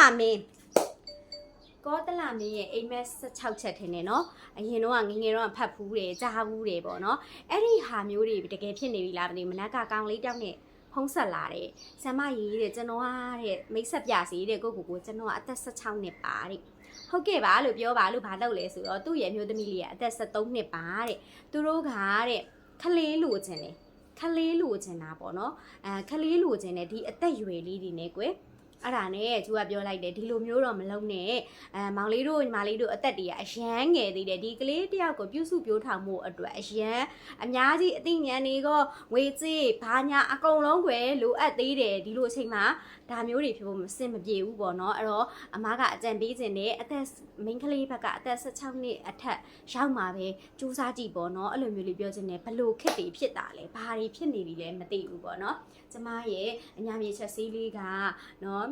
လာမင်းကောတလာမင်းရဲ့အိမ်မက်16ချက်ထင်တယ်နော်အရင်တော့ငငယ်တော့ဖတ်ဖူးတယ်ကြားဖူးတယ်ပေါ့နော်အဲ့ဒီဟာမျိုးတွေတကယ်ဖြစ်နေပြီလားမသိဘူးမနက်ကကောင်းလေးတောက်နဲ့ဖုံးဆက်လာတယ်ဆမ်မရေးတဲ့ကျွန်တော်ကတဲ့မိတ်ဆက်ပြစီတဲ့ကိုကျွန်တော်ကအသက်16နှစ်ပါတဲ့ဟုတ်ကဲ့ပါလို့ပြောပါလို့ဘာလုပ်လဲဆိုတော့သူ့ရဲ့မျိုးသမီးလေးကအသက်73နှစ်ပါတဲ့သူတို့ကတဲ့ခလေးလိုချင်တယ်ခလေးလိုချင်တာပေါ့နော်ခလေးလိုချင်တယ်ဒီအသက်ရွယ်လေးတွေနဲ့ကွယ်အဲ့ဒါနဲ့သူကပြောလိုက်တယ်ဒီလိုမျိုးတော့မလုပ်နဲ့မောင်လေးတို့ညီမလေးတို့အသက်တွေကအရန်ငယ်သေးတယ်ဒီကလေးတယောက်ကိုပြုစုပြောထောင်မှုအတွက်အရန်အများကြီးအသိဉာဏ်တွေကငွေကြေးဘာညာအကုန်လုံးကွယ်လိုအပ်သေးတယ်ဒီလိုအချိန်မှာဒါမျိုးတွေဖြစ်ဖို့မစင်မပြေဘူးပေါ့နော်အဲ့တော့အမားကအကြံပေးခြင်းနဲ့အသက်မိန်းကလေးဘက်ကအသက်16နှစ်အထက်ရောက်မှာပဲစူးစမ်းကြည့်ပေါ့နော်အဲ့လိုမျိုးလေးပြောခြင်းနဲ့ဘလို့ခက်တွေဖြစ်တာလဲဘာတွေဖြစ်နေပြီလဲမသိဘူးပေါ့နော်ကျမရဲ့အညာမြေချက်ဆေးလေးကနော်